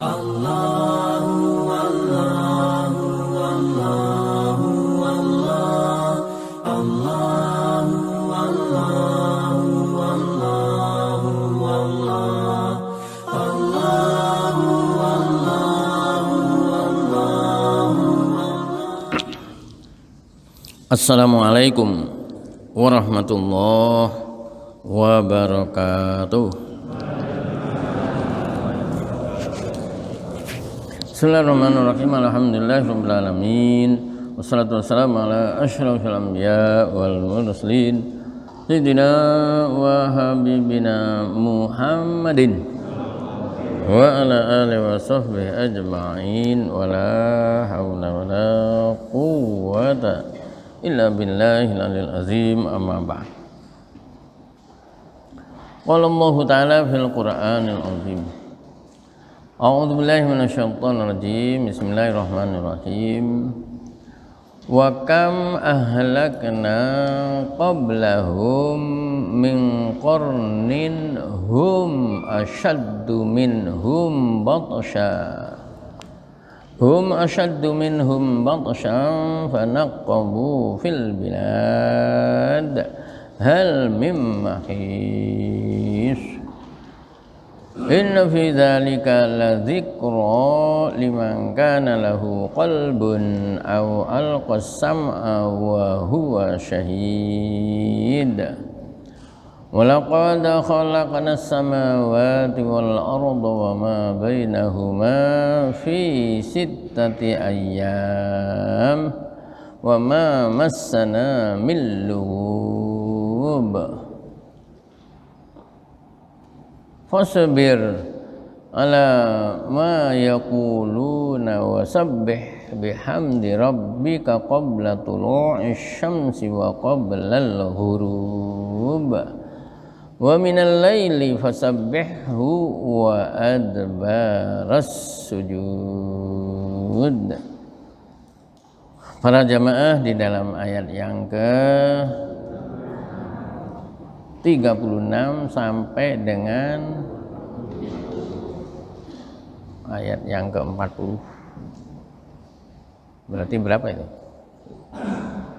Allahu Allahu Allahu Allah Allahu Allahu Allahu Allah Allahu Allahu Allahu Assalamualaikum warahmatullahi wabarakatuh. Bismillahirrahmanirrahim. Alhamdulillahirabbil alamin. Wassalatu wassalamu ala asyrafil anbiya wal mursalin sayyidina wa habibina Muhammadin wa ala alihi wa sahbihi ajma'in wa la haula wa la quwwata illa billahil aliyil azim, amma ba'd. Qala Allah ta'ala fil Qur'anil azim. A'udzu billahi minasyaitonir rajim. Bismillahirrahmanirrahim. Wa kam ahlakna qablahum min qarnin hum ashaddu minhum batshan fanaqabu fil bilad hal mim mahis. Inna fi dzalika ladzikra liman kana lahu qalbun aw alqas sam'a wa huwa syahid. Wa laqad khalaqna as-samawati wal arda wa ma bainahuma fi sittati ayyam wa ma massana min lughub. Fasbir ala ma yaquluna wa sabbih bihamdi rabbika qabla tulu'i syamsi wa qabla al-ghurub wa minal laili fasabbihhu wa adbaras sujud. Para jamaah, di dalam ayat yang ke 36 sampai dengan ayat yang ke-40. Berarti berapa itu?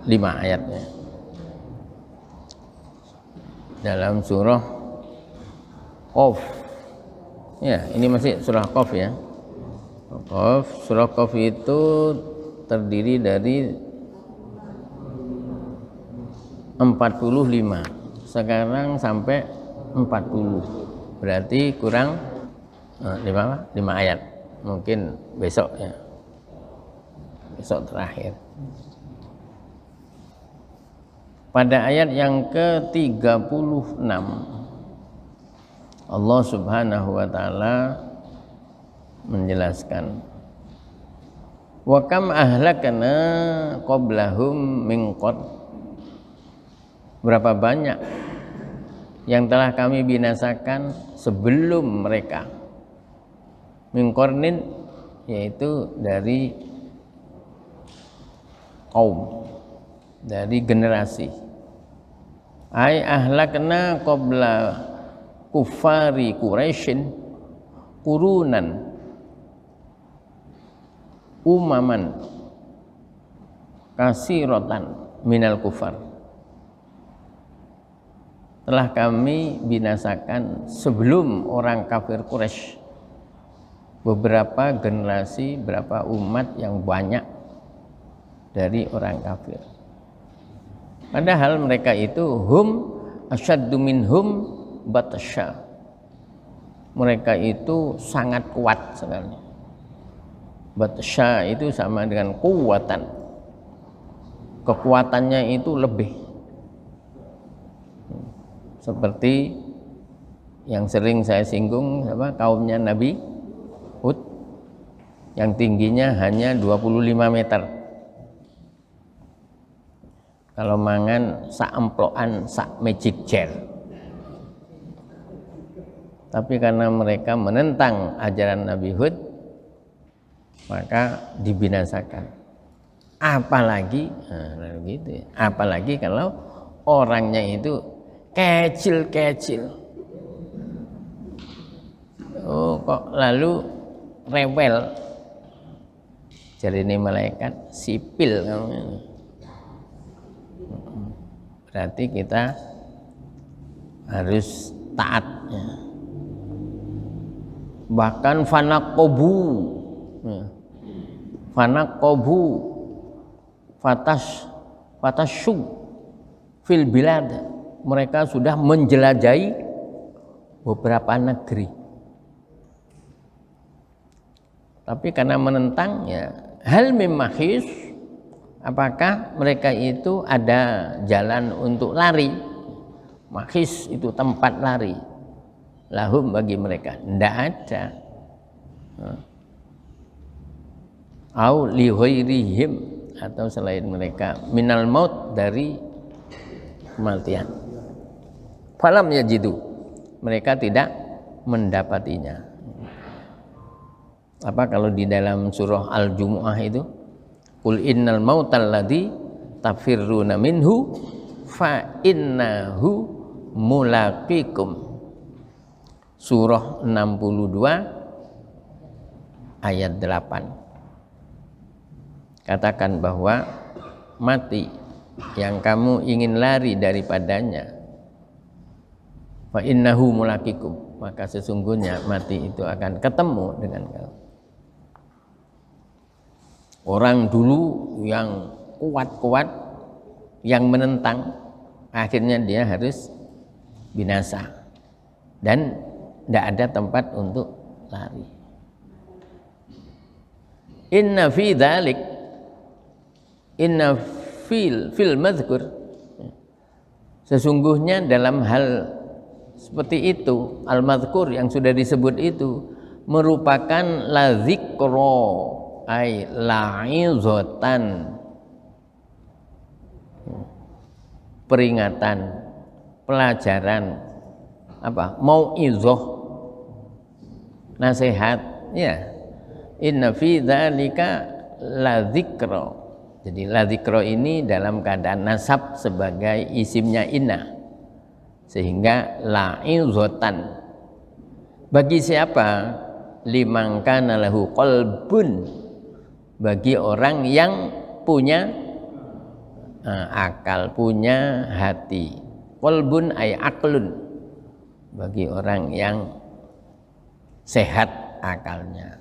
5 ayatnya. Dalam surah Qaf. Ya, ini masih surah Qaf ya. Qaf, surah Qaf itu terdiri dari 45. Sekarang sampai 40, berarti kurang 5 ayat. Mungkin besok ya, besok terakhir. Pada ayat yang ke-36 Allah subhanahu wa ta'ala menjelaskan, wa kam ahlakna qablahum min qarn. Berapa banyak yang telah kami binasakan sebelum mereka. Min qarnin, yaitu dari kaum, dari generasi. Ai ahlakna qabla kuffari Quraisyin qurunan umaman kasiratan minal kufar. Telah kami binasakan sebelum orang kafir Quraisy beberapa generasi, berapa umat yang banyak dari orang kafir. Padahal mereka itu hum asyaddu minhum batsha. Mereka itu sangat kuat sebenarnya. Batsha itu sama dengan kuwatan. Kekuatannya itu lebih. Seperti yang sering saya singgung, kaumnya Nabi Hud yang tingginya hanya 25 meter. Kalau mangan sak emplokan, sak magic jar. Tapi karena mereka menentang ajaran Nabi Hud, maka dibinasakan. Apalagi kalau orangnya itu kecil-kecil. Oh, kok lalu rewel. Jadi ini malaikat sipil kamu ini. Berarti kita harus taat ya. Bahkan fanaqobu fatasyu fil bilad, mereka sudah menjelajahi beberapa negeri. Tapi karena menentang ya, hal mim mahis, apakah mereka itu ada jalan untuk lari? Mahis itu tempat lari. Lahum bagi mereka tidak ada. Au li ghairihim, atau selain mereka, minal maut, dari kematian. Falam yajidu, mereka tidak mendapatinya. Apa kalau di dalam surah Al-Jumu'ah itu, qul innal mautal ladzi tafirruna minhu fa innahu mulaqikum. Surah 62 ayat 8. Katakan bahwa mati yang kamu ingin lari daripadanya, fa innahu mulaqikum, maka sesungguhnya mati itu akan ketemu dengan kamu. Orang dulu yang kuat-kuat, yang menentang, akhirnya dia harus binasa dan tidak ada tempat untuk lari. Inna fi dzalik, inna fil madhkur, sesungguhnya dalam hal seperti itu, al-madhkur yang sudah disebut itu, merupakan la dzikra, ay la'izatan, peringatan, pelajaran, apa, mau'izah, nasihat ya. Inna fi dzalika la dzikra. Jadi la dzikra ini dalam keadaan nasab sebagai isimnya inna, sehingga la'izatan. Bagi siapa? Liman kana lahu qalbun, bagi orang yang punya akal, punya hati. Qalbun ay aqlun, bagi orang yang sehat akalnya.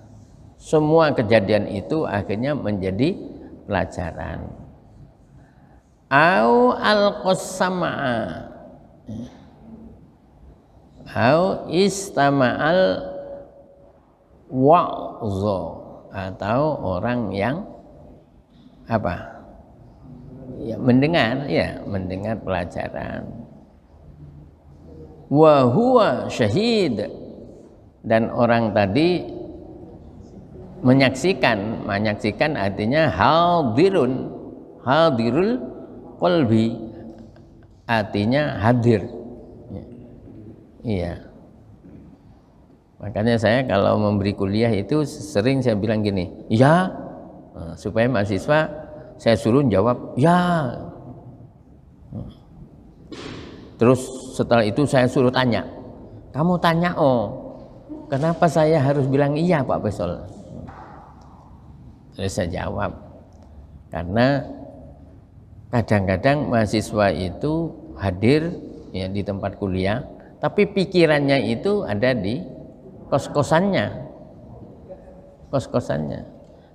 Semua kejadian itu akhirnya menjadi pelajaran. Au al-qasama'a, au istama'al wa'zo, atau orang yang apa? Ya, mendengar, ya, mendengar pelajaran. Wa huwa syahid, dan orang tadi menyaksikan artinya hadirul qalbi, artinya hadir. Iya. Makanya saya kalau memberi kuliah itu sering saya bilang gini, ya, supaya mahasiswa saya suruh jawab ya. Terus setelah itu saya suruh tanya, kamu tanya, oh kenapa saya harus bilang iya Pak Besol? Terus saya jawab, karena kadang-kadang mahasiswa itu hadir ya di tempat kuliah, tapi pikirannya itu ada di kos-kosannya.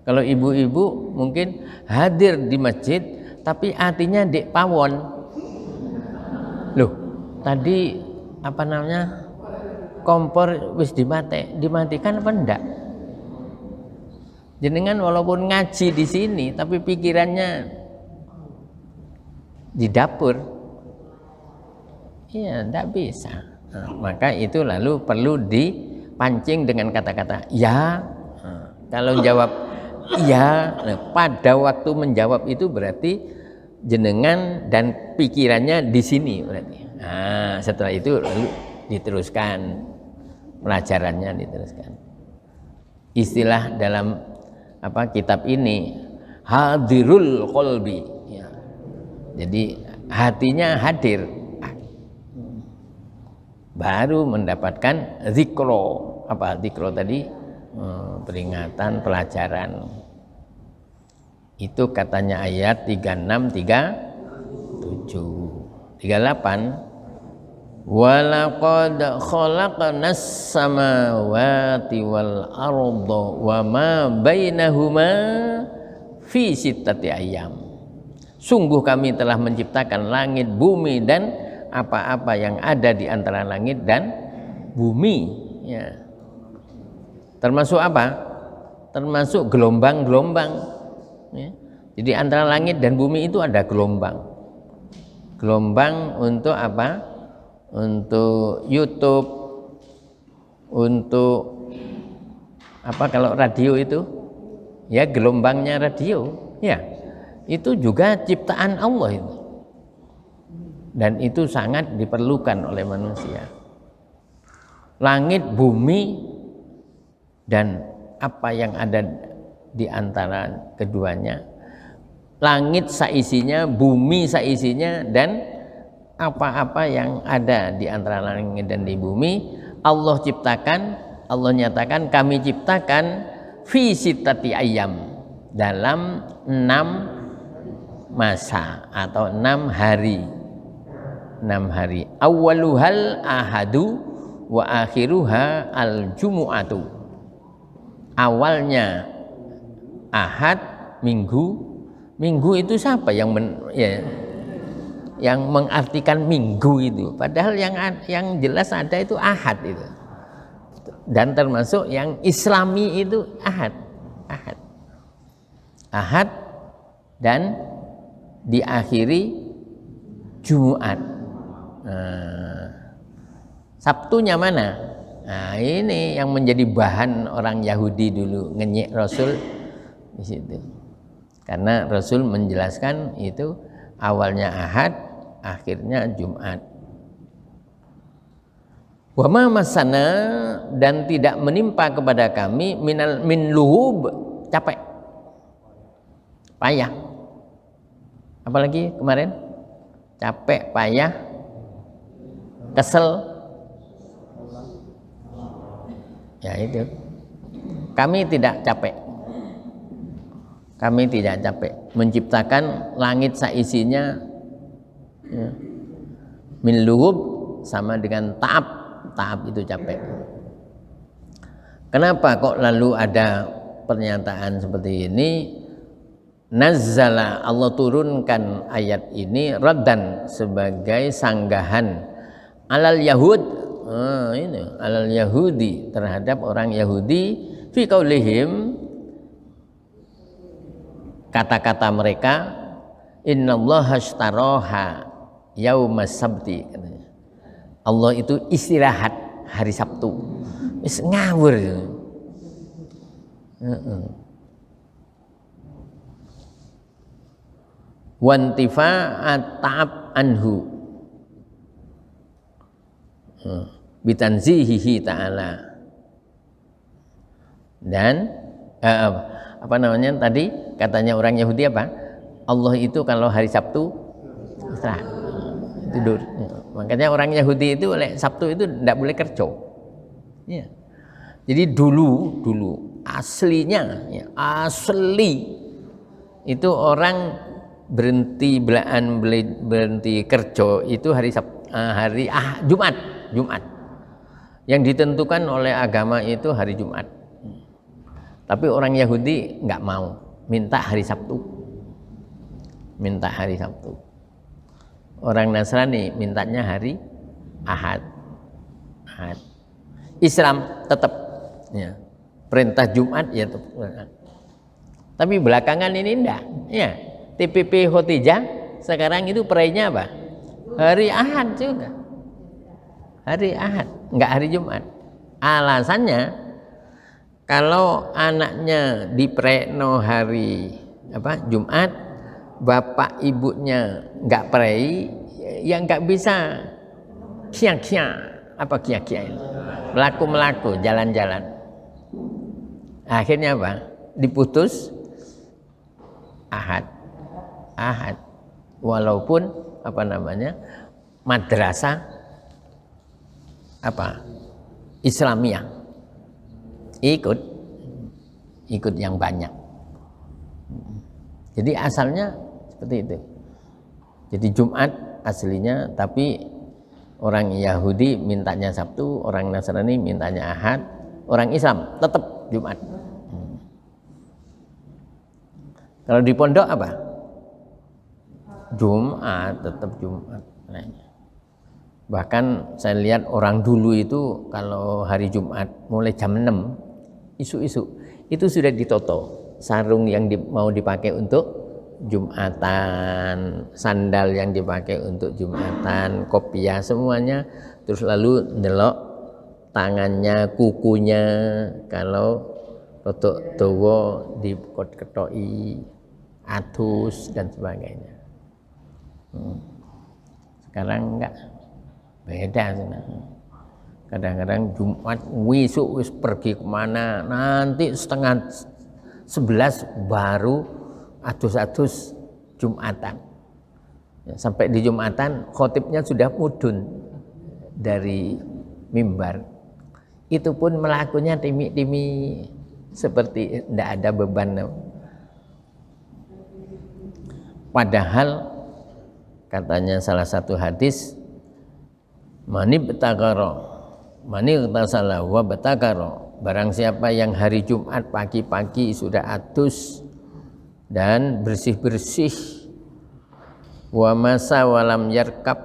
Kalau ibu-ibu mungkin hadir di masjid, tapi hatinya di pawon. Loh, tadi apa namanya, kompor wis dimatikan apa enggak? Jenengan walaupun ngaji di sini, tapi pikirannya di dapur. Iya, enggak bisa. Nah, maka itu lalu perlu dipancing dengan kata-kata ya. Nah, kalau jawab iya, nah, pada waktu menjawab itu berarti jenengan dan pikirannya di sini berarti. Nah, setelah itu lalu diteruskan pelajarannya, diteruskan. Istilah dalam apa kitab ini hadirul qalbi ya. Jadi hatinya hadir, baru mendapatkan zikro. Apa zikro tadi? peringatan pelajaran. Itu katanya ayat 36, 37, 38. Walaqad khalaqnas samawati wal arda wa ma bainahuma fi sittati ayyam. Sungguh kami telah menciptakan langit, bumi dan apa-apa yang ada di antara langit dan bumi, ya. Termasuk apa? Termasuk gelombang-gelombang. Ya. Jadi antara langit dan bumi itu ada gelombang. Gelombang untuk apa? Untuk YouTube, untuk apa kalau radio itu? Ya gelombangnya radio, ya. Itu juga ciptaan Allah itu. Dan itu sangat diperlukan oleh manusia. Langit, bumi dan apa yang ada di antara keduanya, langit saisinya, bumi saisinya, dan apa-apa yang ada di antara langit dan di bumi Allah ciptakan. Allah nyatakan kami ciptakan fi sittati ayyam, dalam 6 masa atau 6 hari. 6 hari. Awwaluhal ahadu wa akhiruha al jumu'atu. Awalnya Ahad, Minggu. Minggu itu siapa yang yang mengartikan minggu itu? Padahal yang jelas ada itu Ahad itu. Dan termasuk yang Islami itu Ahad. Ahad dan diakhiri Jumat. Sabtunya mana? Nah, ini yang menjadi bahan orang Yahudi dulu ngenyek Rasul di situ. Karena Rasul menjelaskan itu awalnya Ahad, akhirnya Jumat. Wa ma masana, dan tidak menimpa kepada kami min luhub, capek, payah. Apalagi kemarin capek, payah, kesel. Ya itu. Kami tidak capek. Kami tidak capek menciptakan langit saisinya, ya. Min luhub sama dengan ta'ab itu capek. Kenapa kok lalu ada pernyataan seperti ini? Nazzala, Allah turunkan ayat ini raddan, sebagai sanggahan alal Yahud, ini alal Yahudi, terhadap orang Yahudi, fi qaulihim, kata-kata mereka, innallaha ashtaraha yaumas sabti, katanya. Allah itu istirahat hari Sabtu. Wis ngawur. Wantifa'at ta'ab anhu bitanzihihi ta'ala. Dan apa namanya tadi katanya orang Yahudi apa? Allah itu kalau hari Sabtu istirahat, tidur. Makanya orang Yahudi itu oleh Sabtu itu tidak boleh kerja. Ya. Jadi dulu aslinya, ya, asli itu orang berhenti kerja itu hari Jumat. Yang ditentukan oleh agama itu hari Jumat. Tapi orang Yahudi nggak mau, minta hari Sabtu. Orang Nasrani mintanya hari Ahad. Islam tetap, ya, perintah Jumat ya tetap. Tapi belakangan ini enggak, ya. TPP Khotijah sekarang itu perayanya apa? Hari Ahad juga. Hari Ahad, enggak hari Jumat. Alasannya kalau anaknya dipreno hari Jumat, bapak ibunya enggak prei, ya enggak bisa kia-kia ini. Melaku jalan-jalan. Akhirnya apa? Diputus Ahad. Walaupun madrasah Islamiyah ikut ikut yang banyak. Jadi asalnya seperti itu. Jadi Jumat aslinya, tapi orang Yahudi mintanya Sabtu, orang Nasrani mintanya Ahad, orang Islam tetap Jumat. Kalau di pondok apa? Jumat, tetap Jumat. Bahkan saya lihat orang dulu itu kalau hari Jumat mulai jam 6 isu-isu itu sudah ditoto sarung yang mau dipakai untuk Jumatan, sandal yang dipakai untuk Jumatan, kopiah semuanya, terus lalu ndelok tangannya, kukunya, kalau rotok dawa diketoki, atus dan sebagainya. Sekarang enggak, beda sebenarnya. Kadang-kadang Jumat wisuk wis pergi kemana, nanti setengah 11 baru adus-adus Jumatan. Ya, sampai di Jumatan khotibnya sudah mudun dari mimbar. Itu pun melakunya timi-timi seperti tidak ada beban. Padahal katanya salah satu hadis, mani betakaro, mani tasala wa betakaro, barang siapa yang hari Jumat pagi-pagi sudah adus dan bersih-bersih, wa masa walam yarkab,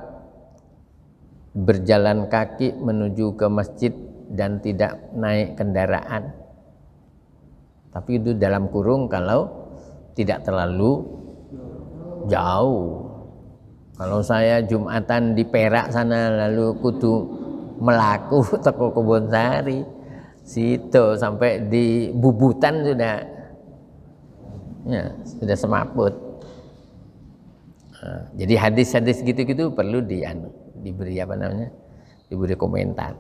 berjalan kaki menuju ke masjid dan tidak naik kendaraan, tapi itu dalam kurung kalau tidak terlalu jauh. Kalau saya Jumatan di Perak sana lalu kudu melaku teko Kebonsari situ sampai di Bubutan sudah semaput. Nah, jadi hadis-hadis gitu-gitu perlu diberi apa namanya? Diberi komentar.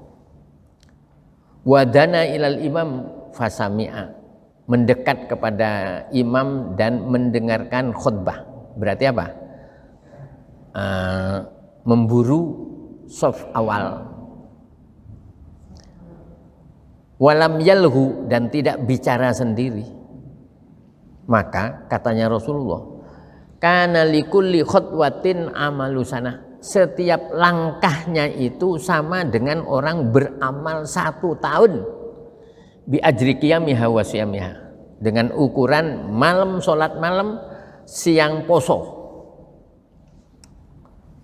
Wadana ilal imam fasami'a, mendekat kepada imam dan mendengarkan khutbah. Berarti apa? Memburu saf awal. Walam yalhu, dan tidak bicara sendiri. Maka katanya Rasulullah, kana likulli khutwatin amalu sanah, setiap langkahnya itu sama dengan orang beramal 1 tahun. Bi ajri qiyamiha wa siyamiha, dengan ukuran malam sholat malam, siang poso.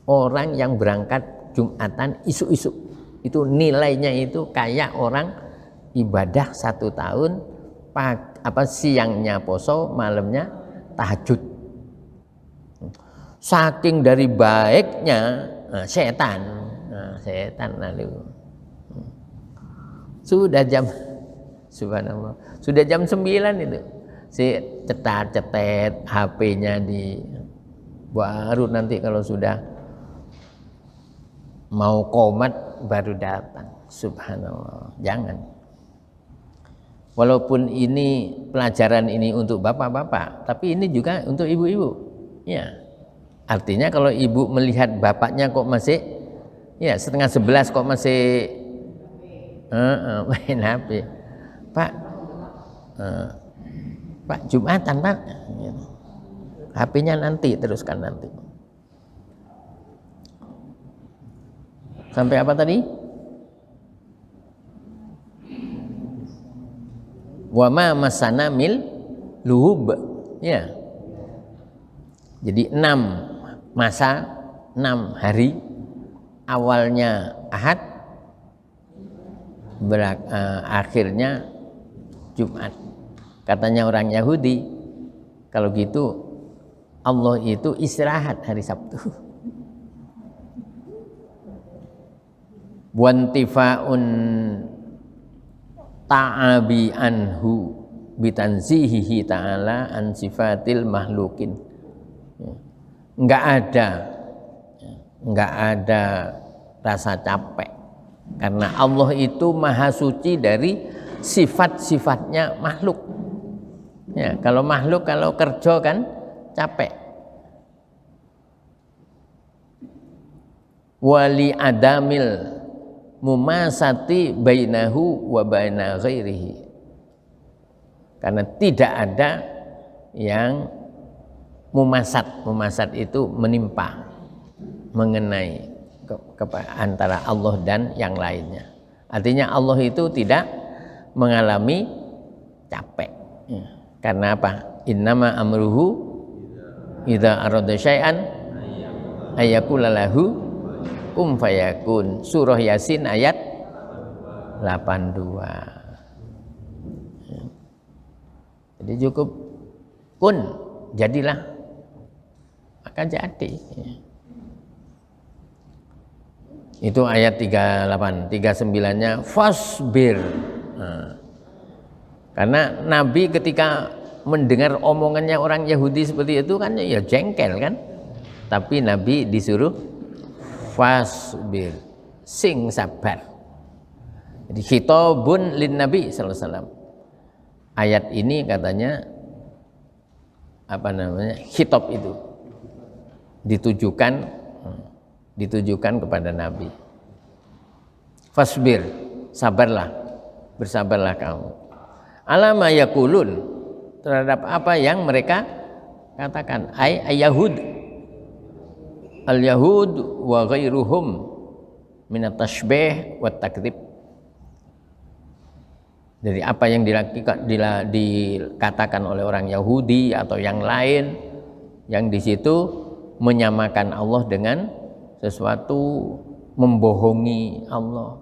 Orang yang berangkat Jumatan isu-isu itu nilainya itu kayak orang ibadah 1 tahun, siangnya poso, malamnya tahajud. Saking dari baiknya setan lalu sudah jam, subhanallah, sudah jam 9 itu si cetat-cetet HP-nya di, baru nanti kalau sudah mau qomat baru datang. Subhanallah, jangan. Walaupun ini pelajaran ini untuk bapak-bapak, tapi ini juga untuk ibu-ibu. Ya, artinya kalau ibu melihat bapaknya kok masih, ya setengah 11 kok masih main HP, Pak, Pak Jumatan Pak, HP-nya nanti, teruskan nanti. Sampai apa tadi? Wa ma masana mil luhub, ya. Jadi 6 masa, 6 hari, awalnya Ahad, akhirnya Jumat. Katanya orang Yahudi, kalau gitu Allah itu istirahat hari Sabtu. Wantifa'un ta'abi anhu bitanzihihi ta'ala an sifatil mahlukin. Enggak ada rasa capek, karena Allah itu maha suci dari sifat-sifatnya makhluk. Ya, kalau makhluk kalau kerja kan capek. Wali adamil mumasati bainahu wa baina ghairihi, karena tidak ada yang mumasat itu menimpa, mengenai antara Allah dan yang lainnya. Artinya Allah itu tidak mengalami capek. Karena apa? Innama amruhu idza arada syai'an ayyaqula lahu kum fayakun. Surah Yasin ayat 82. Jadi cukup kun, jadilah, maka jadi. Itu ayat 38. 39-nya fasbir. Karena Nabi ketika mendengar omongannya orang Yahudi seperti itu kan ya jengkel kan. Tapi Nabi disuruh fasbir, sing sabar. Jadi khitabun lin Nabi sallallahu alaihi wasallam. Ayat ini katanya khitab itu ditujukan kepada Nabi. Fasbir, sabarlah, bersabarlah kamu. Alama yaqulun, terhadap apa yang mereka katakan. Yahud, al-yahud wa ghairuhum minat tashbih wa takdzib. Dari apa yang dikatakan oleh orang Yahudi atau yang lain, yang di situ menyamakan Allah dengan sesuatu, membohongi Allah.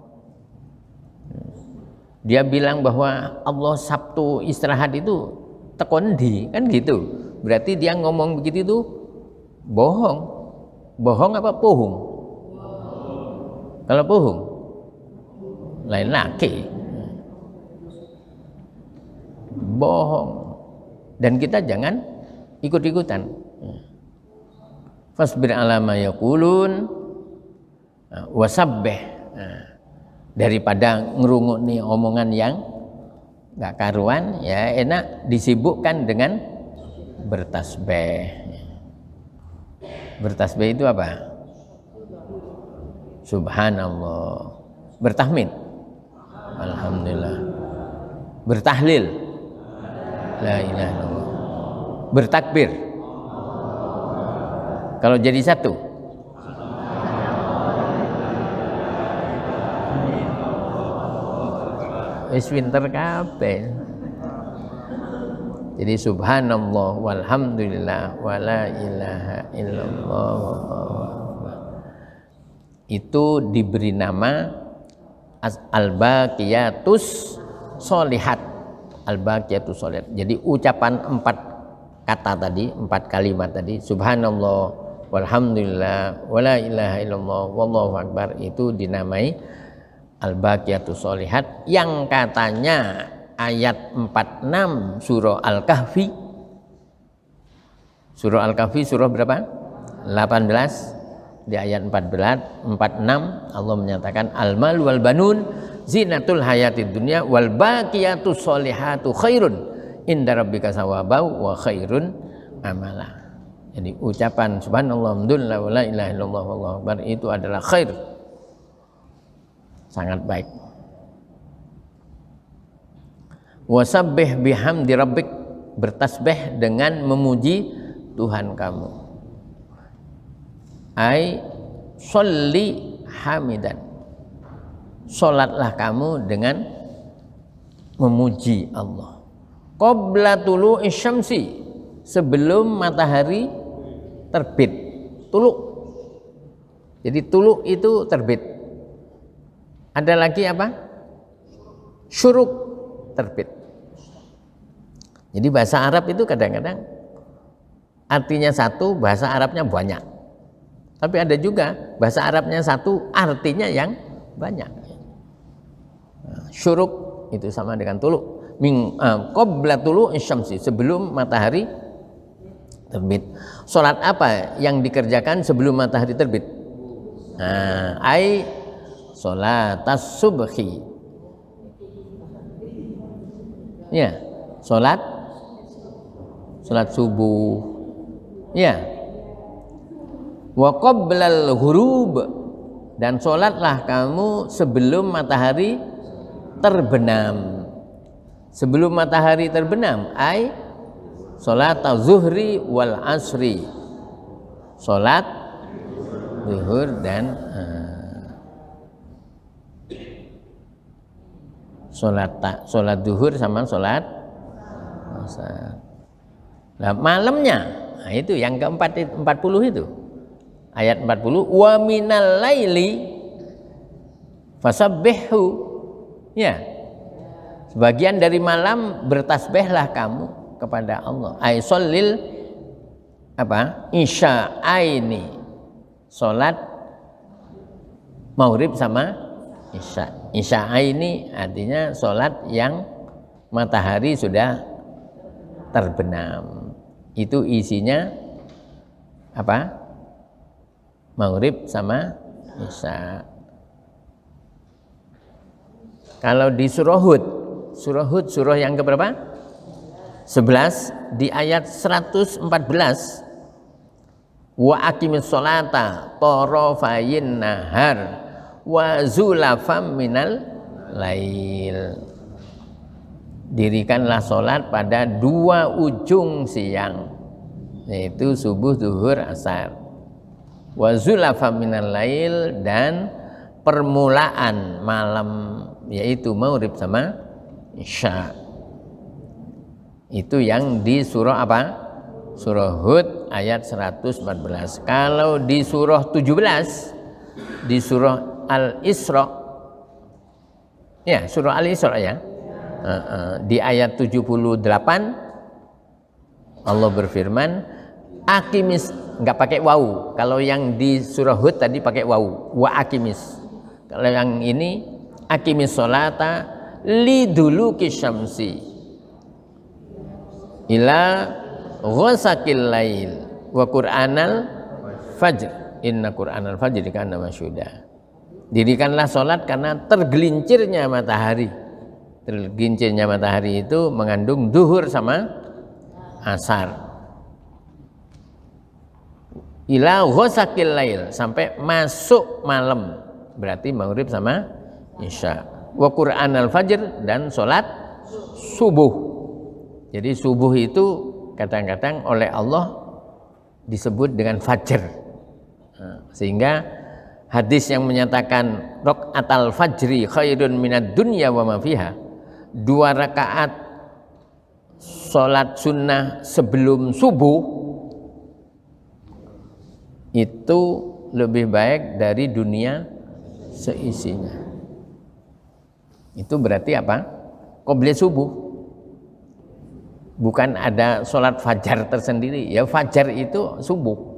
Dia bilang bahwa Allah Sabtu istirahat itu tekondi, kan gitu. Berarti dia ngomong begitu itu bohong. Bohong apa pohong? Kalau pohong lain lagi. Bohong. Dan kita jangan ikut-ikutan. Fasbir ala ma yaqulun wasabbih. Daripada ngerungokni omongan yang gak karuan, ya enak disibukkan dengan bertasbih. Bertasbih itu apa? Subhanallah. Bertahmid, alhamdulillah. Bertahlil, la ilaha illallah. Bertakbir, kalau jadi satu, wis winter kabeh. Jadi subhanallah walhamdulillah wala ilaha illallah. Itu diberi nama al-baqiyatus sholihat. Al-baqiyatus sholihat. Jadi ucapan 4 kata tadi, 4 kalimat tadi, subhanallah walhamdulillah wala ilaha illallah wallahu akbar, itu dinamai al-baqiyatus sholihat, yang katanya ayat 46 surah Al-Kahfi. Surah Al-Kahfi surah berapa? 18. Di ayat 46 Allah menyatakan al-mal wal banun zinatul hayatid dunya wal baqiyatus sholihatu khairun inda rabbika sawabau wa khairun amala. Jadi ucapan subhanallah alhamdulillah wala ilaha illallah wallahu akbar itu adalah khair, sangat baik. Wasabbih bihamdi rabbik, bertasbih dengan memuji Tuhan kamu. Ai sholli hamidan, sholatlah kamu dengan memuji Allah. Qabla tulu'i syamsi, sebelum matahari terbit. Tuluk, jadi tuluk itu terbit. Ada lagi apa? Syuruk, terbit. Jadi bahasa Arab itu kadang-kadang artinya satu, bahasa Arabnya banyak. Tapi ada juga bahasa Arabnya satu, artinya yang banyak. Syuruk itu sama dengan tuluk. Qabla tulu'i syamsi, sebelum matahari terbit. Salat apa yang dikerjakan sebelum matahari terbit? Ai sholatas subhi. Ya, salat subuh. Ya. Wa qablal ghurub, dan sholatlah kamu sebelum matahari terbenam. sebelum matahari terbenam, ai salat zuhri wal asri, salat zuhur dan salat zuhur sama salat asar. Nah, malamnya, nah itu yang keempat 40 itu. Ayat 40, wa minal laili fasabbihu. Ya. Sebagian dari malam bertasbihlah kamu kepada Allah. Ai shallil isya'aini. Salat maghrib sama isya. Isya'aini artinya salat yang matahari sudah terbenam. Itu isinya maghrib sama isya. Kalau di surah Hud surah yang keberapa? 11 di ayat 114. Wa aqimis sholata tarafayin nahar wa zulafam minal lail. Dirikanlah sholat pada dua ujung siang, yaitu subuh, zuhur, asar. Wa zulafam minal lail, dan permulaan malam, yaitu maghrib sama isya. Itu yang di surah Surah Hud ayat 114. Kalau di surah 17, di surah Al-Isra, ya surah Al-Isra ya, di ayat 78 Allah berfirman, akimis, nggak pakai wawu. Kalau yang di surah Hud tadi pakai wawu, wa akimis. Kalau yang ini akimis sholata liduluki syamsi ila ghasaqil lail wa qur'anal fajr inna qur'anal fajr kana masyhuda. Dirikanlah sholat karena tergelincirnya matahari. Tergelincirnya matahari itu mengandung duhur sama asar. Ila ghasaqil lail, sampai masuk malam, berarti maghrib sama isya. Wa qur'anal fajr, dan sholat subuh. Jadi subuh itu kadang-kadang oleh Allah disebut dengan fajr. Sehingga hadis yang menyatakan raqatal fajri khairun minad dunya wa ma fiha, 2 rakaat sholat sunnah sebelum subuh itu lebih baik dari dunia seisinya. Itu berarti apa? Qobliyah subuh. Bukan ada sholat fajar tersendiri. Ya fajar itu subuh.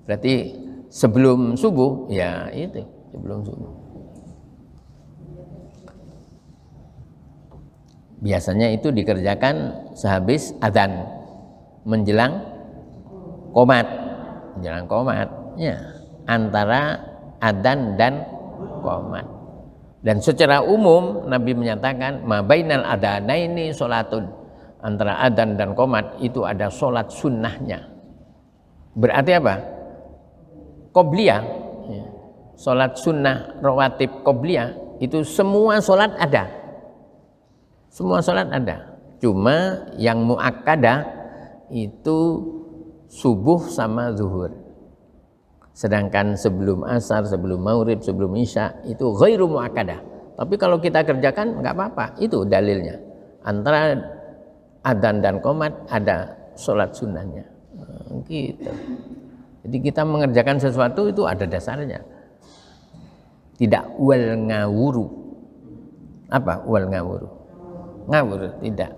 Berarti sebelum subuh, ya itu sebelum subuh. Biasanya itu dikerjakan sehabis adzan, menjelang qomat, ya, antara adzan dan qomat. Dan secara umum Nabi menyatakan ma bainal adzanaini sholatun, antara adzan dan qomat itu ada sholat sunnahnya. Berarti apa? Qobliyah, ya. Sholat sunnah rawatib qobliyah itu semua sholat ada. Semua sholat ada, cuma yang muakkadah itu subuh sama zuhur. Sedangkan sebelum asar, sebelum maghrib, sebelum isya itu ghairu muakkadah. Tapi kalau kita kerjakan nggak apa-apa, itu dalilnya. Antara adzan dan qomat ada sholat sunnahnya. Gitu. Jadi kita mengerjakan sesuatu itu ada dasarnya. Tidak wal ngawuru. Apa wal ngawuru? Ngawur, tidak.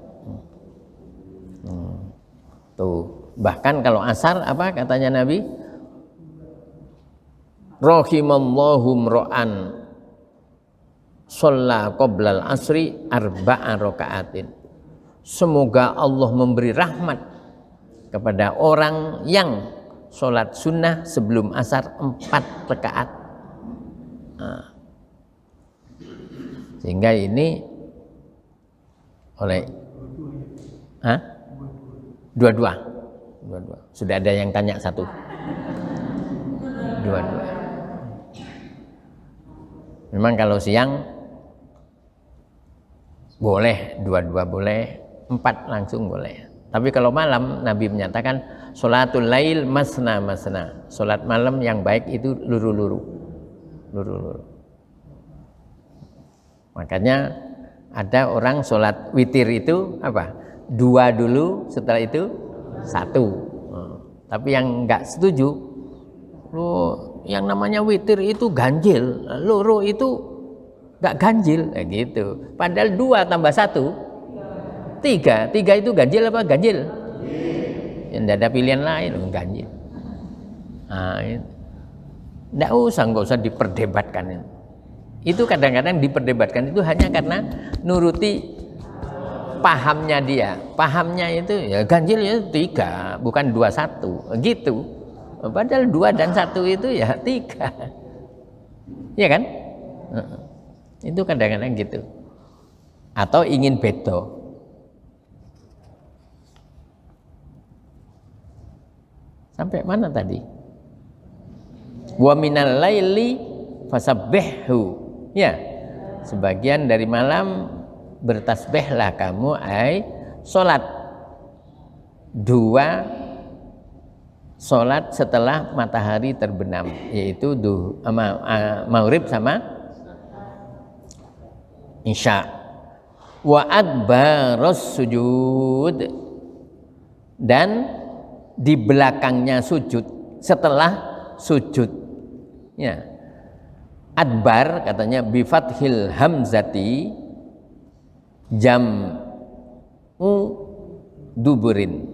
Tuh, bahkan kalau asar apa katanya Nabi? Rahimallahum ro'an sholla qoblal asri arba'a raka'atin. Semoga Allah memberi rahmat kepada orang yang sholat sunnah sebelum asar 4 rakaat. Sehingga ini oleh dua-dua. Sudah ada yang tanya satu. Dua-dua. Memang kalau siang boleh, dua-dua boleh, 4 langsung boleh. Tapi kalau malam Nabi menyatakan sholatul lail masna masna, sholat malam yang baik itu luru-luru. Makanya ada orang sholat witir itu apa? 2 dulu, setelah itu 1. Tapi yang enggak setuju, yang namanya witir itu ganjil, luru itu enggak ganjil, gitu. Padahal 2 tambah 1 3 itu ganjil apa ganjil? Ya, tidak ada pilihan lain, ganjil. Nggak usah diperdebatkan. Itu kadang-kadang diperdebatkan itu hanya karena nuruti pahamnya dia. Pahamnya itu ya ganjil ya 3, bukan 21, gitu. Padahal 2 dan 1 itu ya 3. Iya kan? Itu kadang-kadang gitu. Atau ingin beda. Sampai mana tadi? Wa minal laili fasabbihhu. Ya. Sebagian dari malam bertasbihlah kamu salat. 2 salat setelah matahari terbenam, yaitu maghrib sama isya. Wa adbaros sujud, dan di belakangnya sujud, setelah sujud. Ya. Adbar katanya bifathil hamzati jam'u duburin.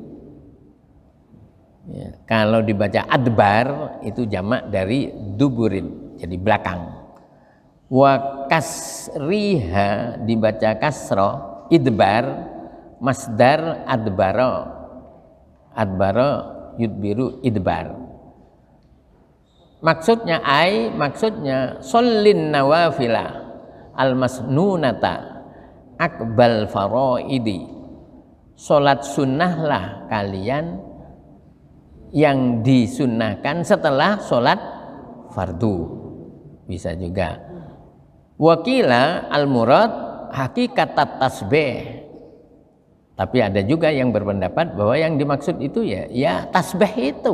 Ya. Kalau dibaca adbar itu jamak dari duburin, jadi belakang. Wa kasriha dibaca kasroh, idbar masdar adbaro yudbiru idbar. Maksudnya shollin nawafila al masnunata akbal faraidi. Sholat sunnahlah kalian yang disunnahkan setelah sholat fardu. Bisa juga. Wakila al murad hakikat tasbih. Tapi ada juga yang berpendapat bahwa yang dimaksud itu ya tasbih itu.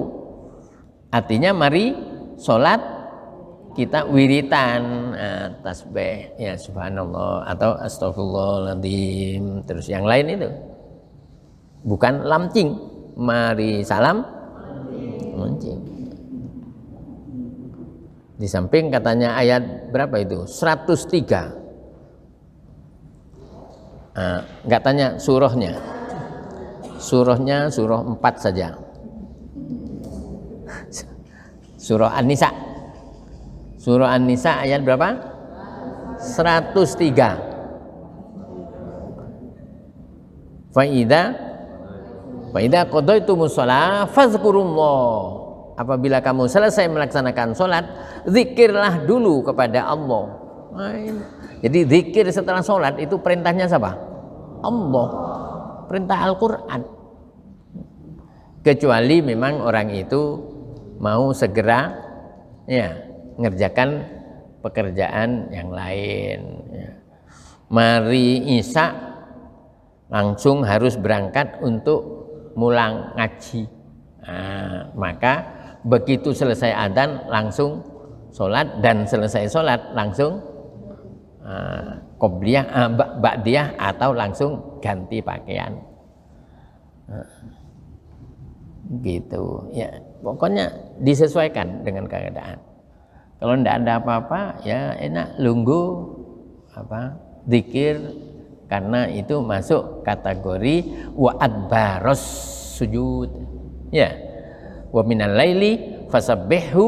Artinya mari sholat kita wiritan, tasbih ya subhanallah atau astagfirullahaladzim, terus yang lain itu. Bukan lamcing, mari salam mancing. Di samping katanya ayat berapa itu? 103. Enggak tanya surahnya. Surahnya surah 4 saja. Surah An-Nisa. Surah An-Nisa ayat berapa? 103. Fa'idha qadaytumus shalah fazkurullah. Apabila kamu selesai melaksanakan sholat, zikirlah dulu kepada Allah. Jadi zikir setelah sholat itu perintahnya siapa? Allah. Perintah Al-Quran. Kecuali memang orang itu mau segera ngerjakan pekerjaan yang lain. Mari Isya langsung harus berangkat untuk mulang ngaji. Maka begitu selesai adzan langsung sholat, dan selesai sholat langsung qobliyah, ba'diyah, atau langsung ganti pakaian. Gitu ya, pokoknya disesuaikan dengan keadaan. Kalau tidak ada apa-apa ya enak lunggu zikir, karena itu masuk kategori wa adbaros sujud ya. Wa minal laili fasabbihhu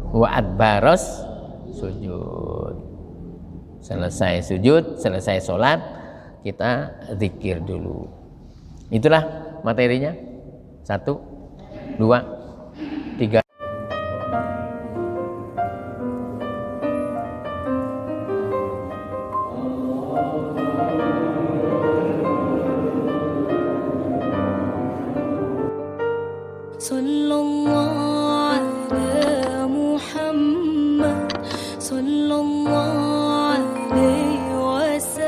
wa adbaros sujud. Selesai sujud, selesai sholat, kita zikir dulu. Itulah materinya. 1, 2, 3. Sallallahu ala Muhammad sallallahu alaihi wasallam.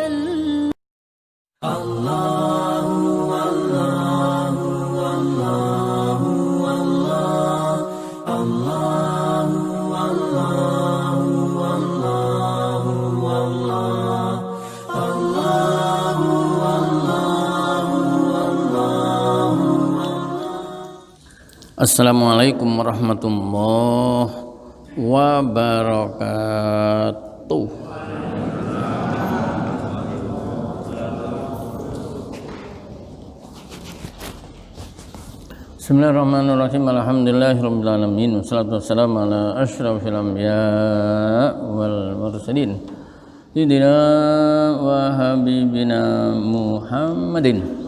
Assalamualaikum warahmatullahi wabarakatuh. Bismillahirrahmanirrahim. Alhamdulillahirabbil alamin. Wassalatu wassalamu ala asyrafil anbiya wal mursalin. Sayyidina wa habibina Muhammadin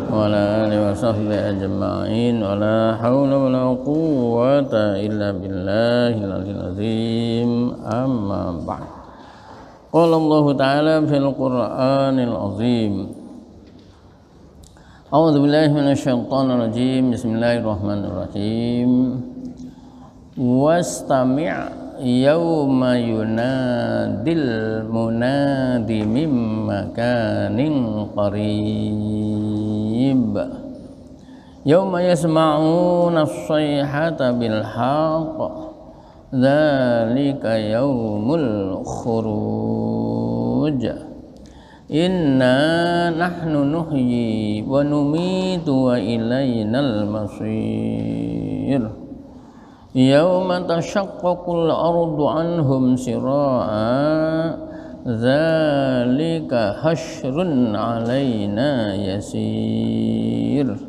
wa ala alihi wa sahbihi ajma'in. Wa la haula wa la quwwata illa billahil aliyyil azim. Amma ba'd. Qala Allah ta'ala fil Qur'anil azim. A'udzu billahi minasyaitonir rajim. Bismillahirrahmanirrahim. Wastami' yauma yunadil munadi mim makanin qarib. Yauma yasma'una as-sayhata bil haqq. Dzalika yaumul khuruj. Inna nahnu nuhyi wa numitu wa ilainal masir. Yawma tashaqqaqul ardu anhum sira'a. Dzalika hasyrun 'alaina yasir.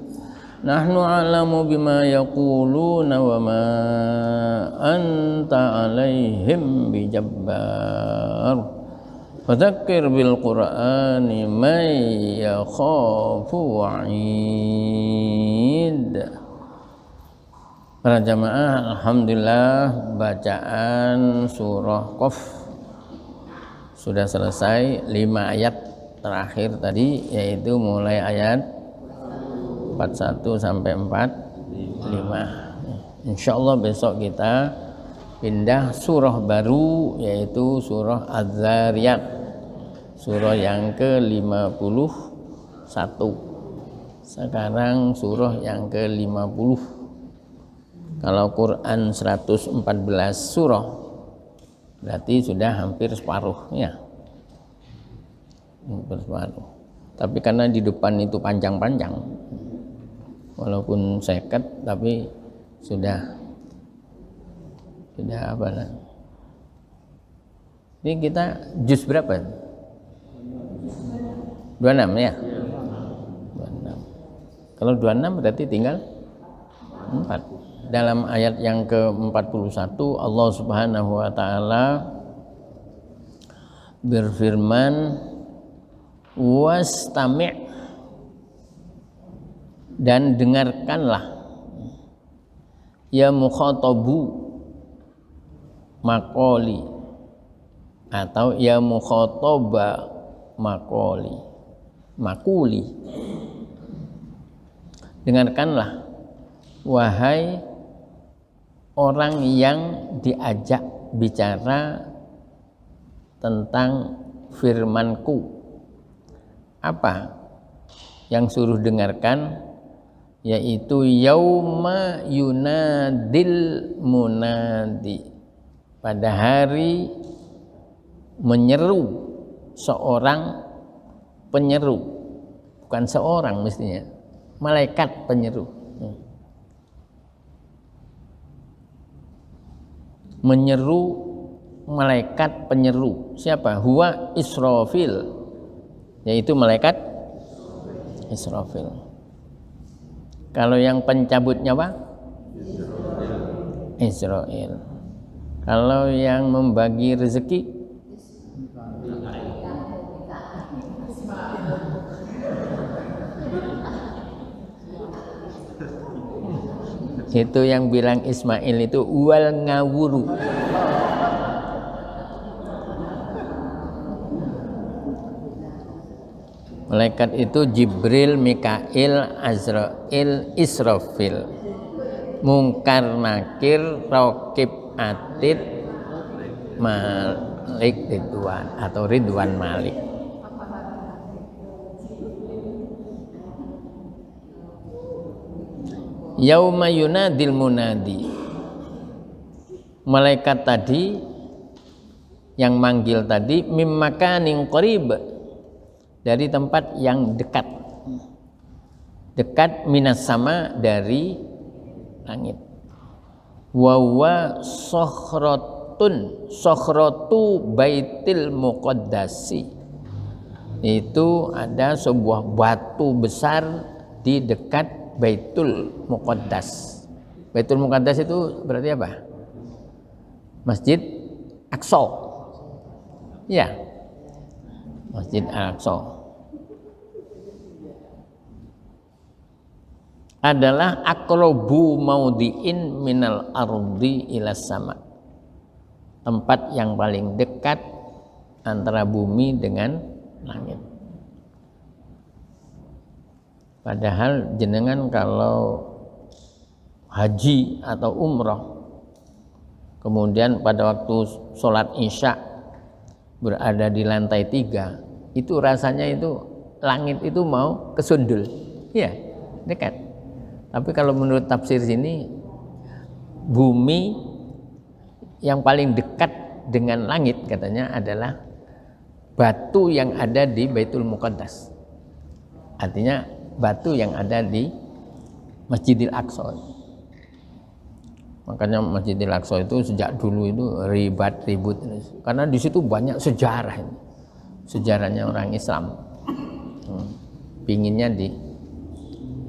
Nahnu a'lamu bima yaquluna wa ma anta 'alaihim bijabbar. Fadzakir bil Qur'ani may yakhafu wa'id. Para jamaah, alhamdulillah bacaan surah Qaf sudah selesai. 5 ayat terakhir tadi, yaitu mulai ayat 41 sampai 45. Insyaallah besok kita pindah surah baru, yaitu surah Az-Zariyat, surah yang ke-51. Sekarang surah yang ke-50. Kalau Quran 114 surah, berarti sudah hampir separuh ya. Hampir separuh. Tapi karena di depan itu panjang-panjang, walaupun seket, tapi sudah apa lah. Ini kita juz berapa? 26 ya? 26. Kalau 26 berarti tinggal 4. Dalam ayat yang ke-41 Allah Subhanahu wa taala berfirman, wastami' dan dengarkanlah ya mukhatabu makoli, atau ya mukhataba makuli. Dengarkanlah wahai orang yang diajak bicara tentang firmanku. Apa yang suruh dengarkan? Yaitu yauma yunadil munadi, pada hari menyeru seorang penyeru, bukan seorang mestinya, malaikat penyeru. Menyeru malaikat penyeru. Siapa? Huwa Israfil, yaitu malaikat Israfil. Kalau yang pencabut nyawa Israel. Kalau yang membagi rezeki itu yang bilang Ismail itu wal ngawuru. Malaikat itu Jibril, Mikail, Azrail, Israfil, Mungkar, Nakir, Raqib, Atid, Malik, Ridwan atau Ridwan Malik. Yauma yunadil munadi, malaikat tadi yang manggil tadi, mim makanin qarib, dari tempat yang dekat, dekat minas sama, dari langit. Wa huwa sakhratu baitil muqaddasi. Itu ada sebuah batu besar di dekat Baitul Muqaddas. Baitul Muqaddas itu berarti apa? Masjid Aqsa. Ya. Masjid Al-Aqsa. Adalah aqrabu maudhi'in minal ardi ila sama. Tempat yang paling dekat antara bumi dengan langit. Padahal jenengan kalau haji atau umrah, kemudian pada waktu sholat isya berada di lantai 3, itu rasanya itu langit itu mau kesundul, ya dekat. Tapi kalau menurut tafsir sini, bumi yang paling dekat dengan langit katanya adalah batu yang ada di Baitul Muqaddas. Artinya batu yang ada di Masjidil Aqsa. Makanya Masjidil Aqsa itu sejak dulu itu ribut karena di situ banyak sejarah. Sejarahnya orang Islam. Pinginnya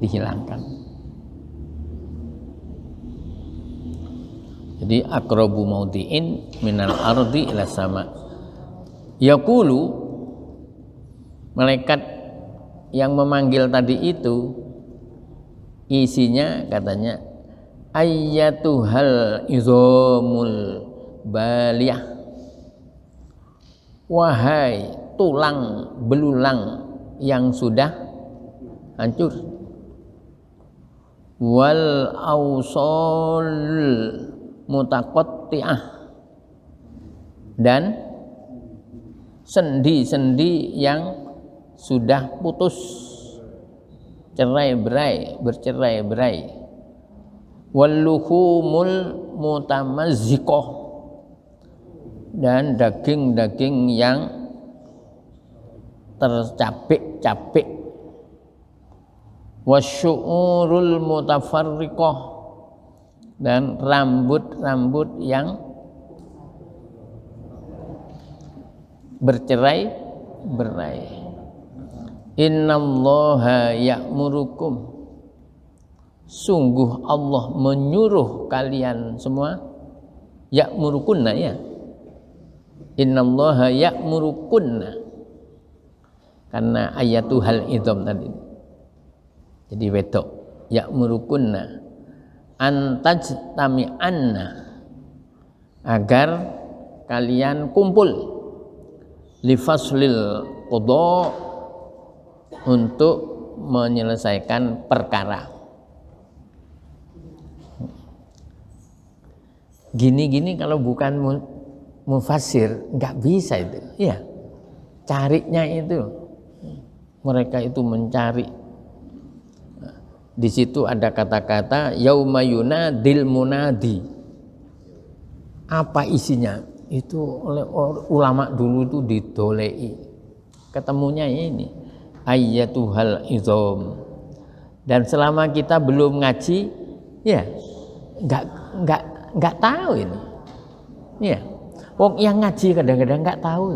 dihilangkan. Jadi aqrabu maudhi'in minal ardi ila sama. Yaqulu, malaikat yang memanggil tadi itu isinya katanya ayyatuhal izamul baliyah, wahai tulang belulang yang sudah hancur, wal ausal mutaqatti'ah, dan sendi-sendi yang sudah putus, bercerai-berai, walluhumul mutamazziqah, dan daging-daging yang tercabik-cabik, wasyu'urul mutafarriqah, dan rambut-rambut yang bercerai-berai. Innallaha ya'murukum, sungguh Allah menyuruh kalian semua, ya'murukunna, ya, innallaha ya'murukunna, karena ayatuhal idham tadi, jadi wedok, ya'murukunna antajtami'anna, agar kalian kumpul, lifaslil qadha, untuk menyelesaikan perkara. Gini-gini kalau bukan mufassir nggak bisa itu, ya. Carinya itu, mereka itu mencari. Di situ ada kata-kata yauma yunadil munadi. Apa isinya? Itu oleh ulama dulu itu didolei. Ketemunya ini ayyatuhal izam. Dan selama kita belum ngaji, ya nggak tahu ini. Ya, wong yang ngaji kadang-kadang nggak tahu.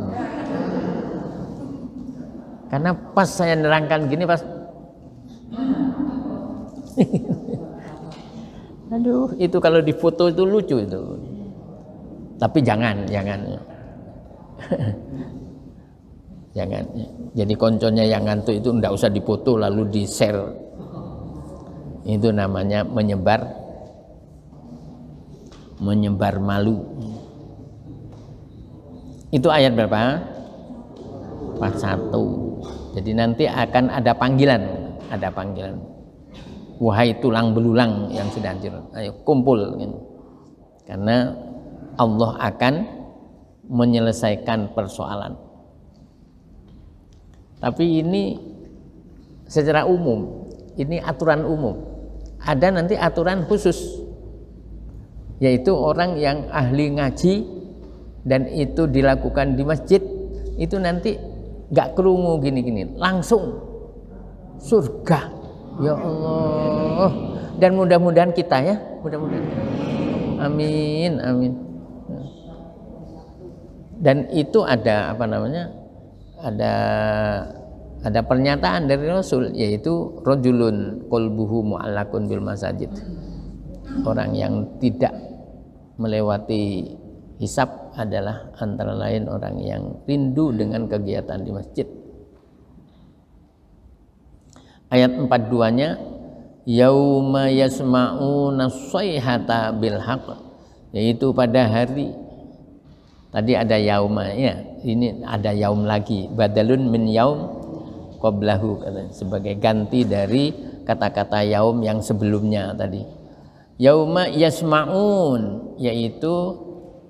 Karena pas saya nerangkan gini, pas aduh, itu kalau difoto itu lucu itu. Tapi jangan. Jangan. Jadi konconya yang ngantuk itu ndak usah dipoto lalu di-share. Itu namanya menyebar malu. Itu ayat berapa? 41. Jadi nanti akan ada panggilan. Wahai tulang belulang yang sudah hancur, ayo kumpul. Karena Allah akan menyelesaikan persoalan. Tapi ini secara umum, ini aturan umum. Ada nanti aturan khusus, yaitu orang yang ahli ngaji dan itu dilakukan di masjid, itu nanti gak kerungu gini-gini, langsung surga. Ya Allah. Dan mudah-mudahan kita ya, mudah-mudahan. Amin, amin. Dan itu ada apa namanya? Ada pernyataan dari Rasul, yaitu rajulun qalbuhu mu'allaqun bil masajid. Orang yang tidak melewati hisab adalah antara lain orang yang rindu dengan kegiatan di masjid. Ayat 42-nya yauma yasma'una shayhata bil haqq, yaitu pada hari. Tadi ada yauma ya, ini ada yaum lagi, badalun min yaum qablahu, sebagai ganti dari kata-kata yaum yang sebelumnya tadi. Yauma yasma'un, yaitu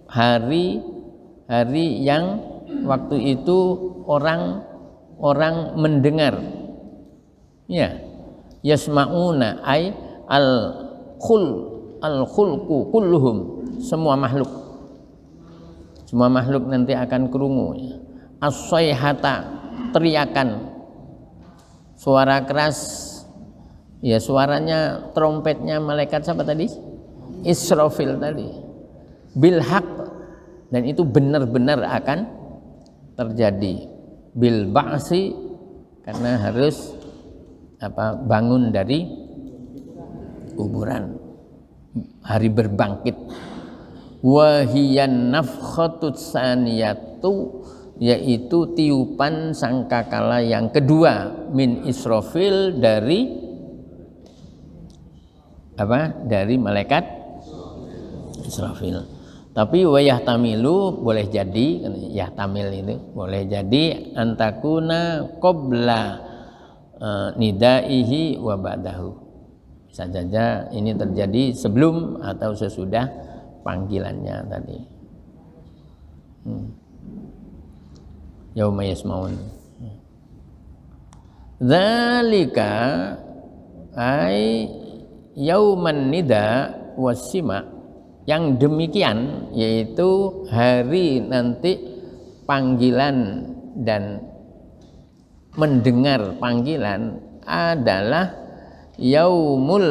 hari yang waktu itu orang mendengar. Ya, yasma'una ay al-khulqu kulluhum, semua makhluk nanti akan kerungu. As-sayhata, teriakan, suara keras, ya suaranya trompetnya malaikat siapa tadi? Israfil tadi. Bil haqq, dan itu benar-benar akan terjadi. Bil ba'si, karena harus bangun dari kuburan, hari berbangkit. Wahiyan nafkhatut saniyatu, yaitu tiupan sangkakala yang kedua, min Israfil, dari malaikat Israfil. Tapi wayah tamilu boleh jadi, ya tamil itu boleh jadi antakuna qabla nidaihi wa ba'dahu. Bisa saja ini terjadi sebelum atau sesudah panggilannya tadi. Yauma yasmaun. Dzalika ay yauman nida wasima, yang demikian yaitu hari nanti panggilan dan mendengar panggilan adalah yaumul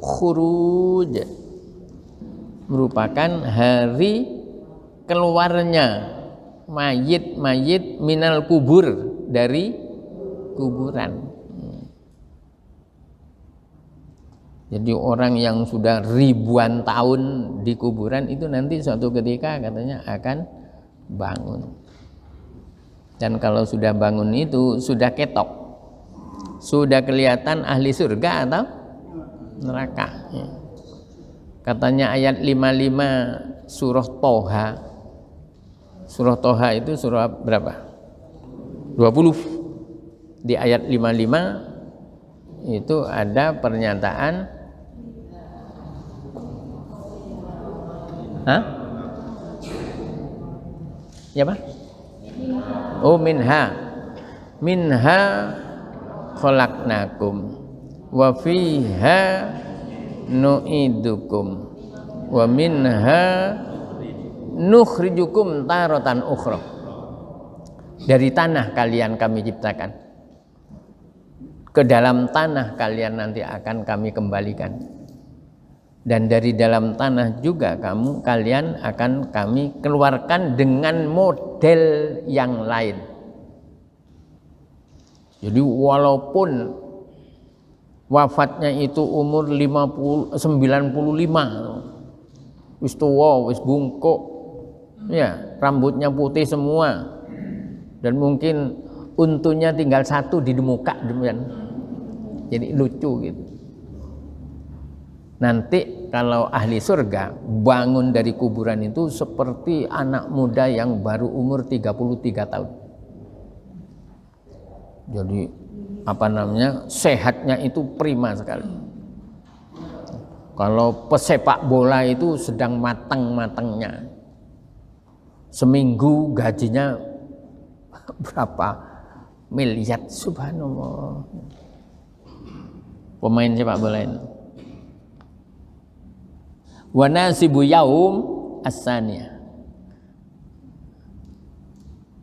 khuruj, merupakan hari keluarnya mayit-mayit minal kubur, dari kuburan. Jadi orang yang sudah ribuan tahun di kuburan itu nanti suatu ketika katanya akan bangun. Dan kalau sudah bangun itu sudah ketok, sudah kelihatan ahli surga atau neraka. Katanya ayat 55 surah Toha. Surah Toha itu surah berapa? 20. Di ayat 55 itu ada pernyataan ya Pak? Oh, minha khalaqnakum wa fiha nu'idukum wa minha nukhrijukum taratan ukhra. Dari tanah kalian kami ciptakan, ke dalam tanah kalian nanti akan kami kembalikan, dan dari dalam tanah juga kalian akan kami keluarkan dengan model yang lain. Jadi walaupun wafatnya itu umur 95, wis tuwa, wis bungkuk, ya, rambutnya putih semua, dan mungkin untunya tinggal satu di muka, demikian. Jadi lucu gitu. Nanti kalau ahli surga bangun dari kuburan itu seperti anak muda yang baru umur 33 tahun. Jadi sehatnya itu prima sekali. Kalau pesepak bola itu sedang matang-matangnya, seminggu gajinya berapa miliar, subhanallah. Pemain sepak bola ini. Wa nasibu yaum as-saniyah.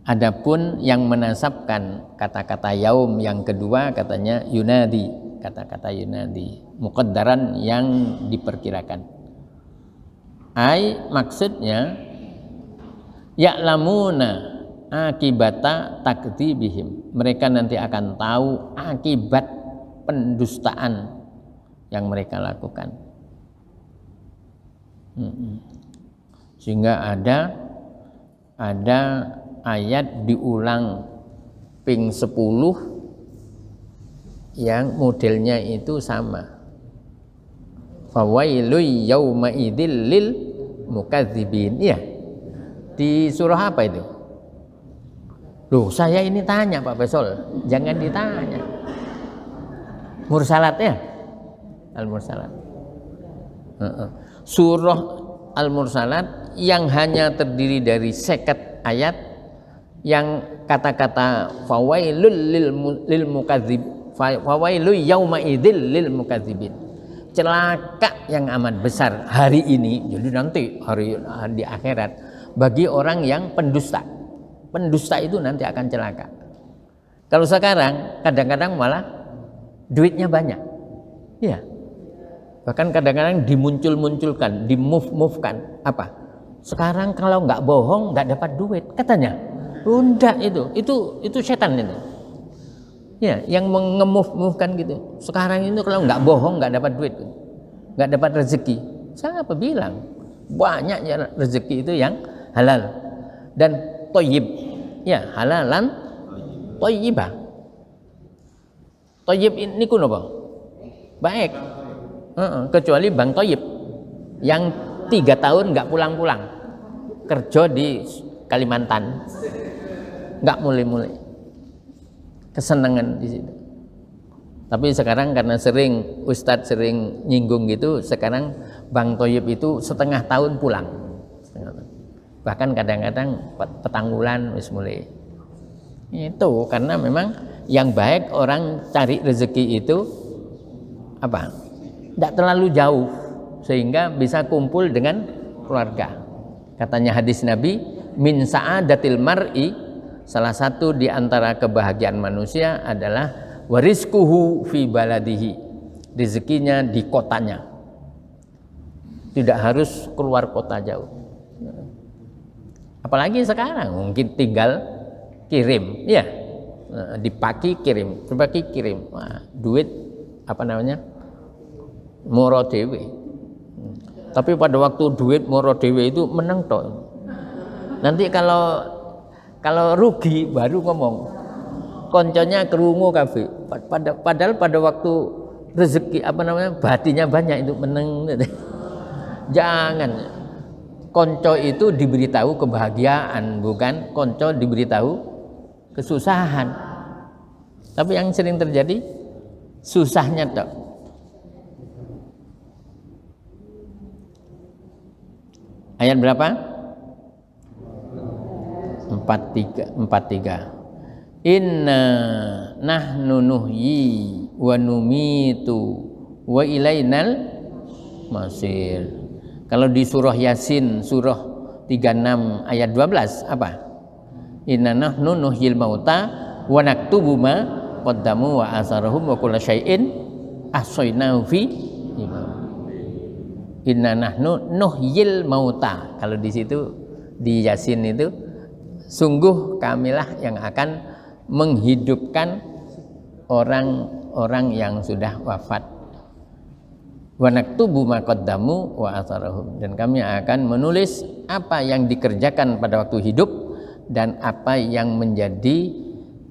Adapun yang menasabkan kata-kata yaum yang kedua katanya yunadi, kata-kata yunadi muqaddaran yang diperkirakan. Maksudnya ya'lamuna akibata takdzibihim, mereka nanti akan tahu akibat pendustaan yang mereka lakukan. Sehingga ada ayat diulang ping 10 yang modelnya itu sama. Fawailul yauma idzil lil mukadzibin. Iya. Di surah apa itu? Loh, saya ini tanya Pak Besol, jangan ditanya. Mursalat ya? Al-Mursalat. Surah Al-Mursalat yang hanya terdiri dari 50 ayat, yang kata-kata fawailul lil mukadzib, fawailul yauma idzil lil mukadzibin, celaka yang amat besar hari ini, jadi nanti hari di akhirat bagi orang yang pendusta. Pendusta itu nanti akan celaka. Kalau sekarang kadang-kadang malah duitnya banyak, ya. Bahkan kadang-kadang dimuncul-munculkan, dimove-movekan. Apa? Sekarang kalau nggak bohong nggak dapat duit, katanya. Enggak, itu setan itu. Ya, yang mengemove-movekan gitu. Sekarang itu kalau nggak bohong nggak dapat duit, nggak dapat rezeki. Siapa bilang? Banyaknya rezeki itu yang halal dan thayyib. Ya, halalan thayyibah. Thayyib ini kuno apa? Baik. Kecuali Bang Thayyib yang 3 tahun nggak pulang-pulang kerja di Kalimantan, nggak mulai-mulai, kesenangan di situ. Tapi sekarang karena Ustadz sering nyinggung gitu, sekarang Bang Thayyib itu setengah tahun pulang, bahkan kadang-kadang petang bulan wis mulai. Itu karena memang yang baik orang cari rezeki itu apa? Tidak terlalu jauh sehingga bisa kumpul dengan keluarga. Katanya hadis Nabi, min sa'adatil mar'i, salah satu di antara kebahagiaan manusia adalah warizquhu fi baladihi, rezekinya di kotanya, tidak harus keluar kota jauh. Apalagi sekarang mungkin tinggal kirim, ya, dipaki kirim, berbagi kirim. Wah, duit apa namanya? Moro dewe. Tapi pada waktu duit moro dewe itu menang toh. Nanti kalau rugi baru ngomong. Konconya kerungu kabeh. Padahal pada waktu rezeki apa namanya? Batinya banyak itu menang. Jangan. Konco itu diberitahu kebahagiaan, bukan konco diberitahu kesusahan. Tapi yang sering terjadi susahnya toh. Ayat berapa? 43. Inna nahnu nuhyi wa numitu wa ilainal masir. Kalau di surah Yasin surah 36 ayat 12 apa? Inna nahnu nuhyil mauta wa naktubu ma qaddamu wa asarahum wa kullu syai'in ahsaynahu fi imam. Inna nahnu nuhyil mauta. Kalau di situ di Yasin itu sungguh kamilah yang akan menghidupkan orang-orang yang sudah wafat. Wa naktubu ma qaddamu wa atharahum, dan kami akan menulis apa yang dikerjakan pada waktu hidup dan apa yang menjadi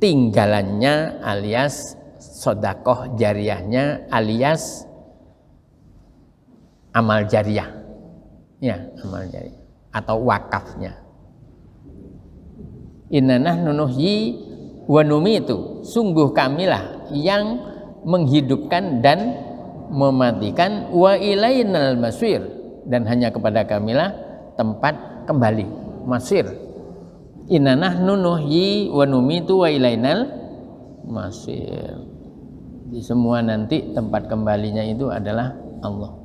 tinggalannya alias sedekah jariyahnya alias amal jariyah, ya, amal jariyah atau wakafnya. Inna nahnu nuhyi wa numitu, sungguh kamilah yang menghidupkan dan mematikan, wa ilainal masir, dan hanya kepada kamilah tempat kembali, masir. Inna nahnu nuhyi wa numitu wa ilainal masir. Di semua nanti tempat kembalinya itu adalah Allah.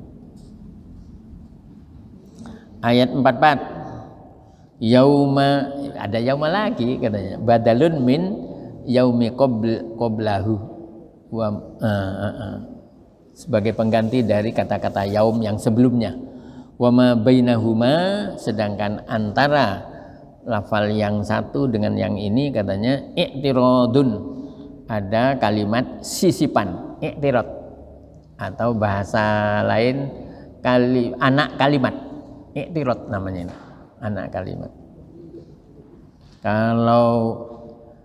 Ayat 44. Yauma, ada yauma lagi katanya, badalun min yaumi qablahu. sebagai pengganti dari kata-kata yaum yang sebelumnya. Wa ma bainahuma, sedangkan antara lafal yang satu dengan yang ini katanya i'tiradun, ada kalimat sisipan, i'tirad, atau bahasa lain anak kalimat, i'tirad namanya, anak kalimat. Kalau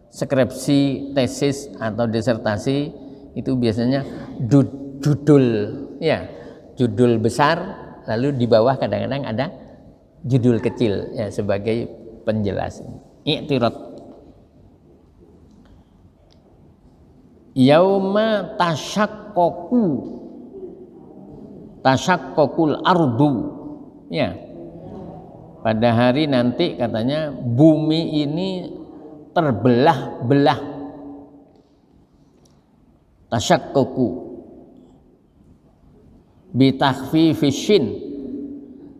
skripsi, tesis atau disertasi itu biasanya judul, ya, judul besar, lalu di bawah kadang-kadang ada judul kecil, ya, sebagai penjelas. I'tirad. Yauma tasyaqqaqul ardu, ya, pada hari nanti katanya bumi ini terbelah-belah. Tasyaqqaqu bitakhfifis shin,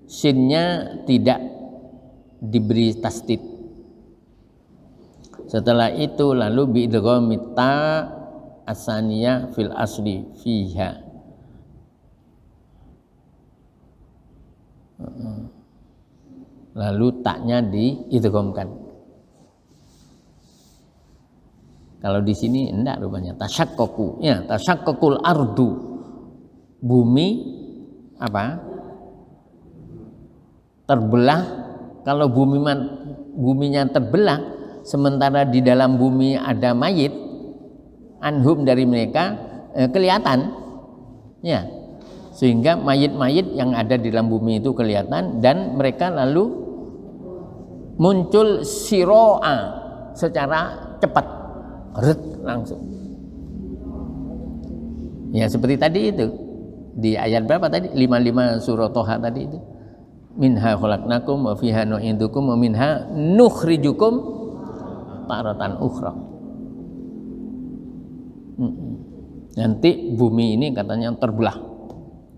sinnya tidak diberi tasdid. Setelah itu lalu biidghamit ta asaniyah fil asli fiha. Lalu taknya diidghamkan. Kalau di sini enggak rupanya, tasyaqqaqu, ya, tasyaqqaqul ardu, bumi apa? Terbelah. Kalau buminya terbelah, sementara di dalam bumi ada mayit, anhum dari mereka kelihatan, ya, sehingga mayit-mayit yang ada di dalam bumi itu kelihatan, dan mereka lalu muncul siro'a secara cepat, langsung, ya, seperti tadi itu di ayat berapa tadi, 55 surah Toha tadi itu, minha khalaqnakum wa fiha nu'idukum wa minha nukhrijukum taratan ukhra. Nanti bumi ini katanya terbelah,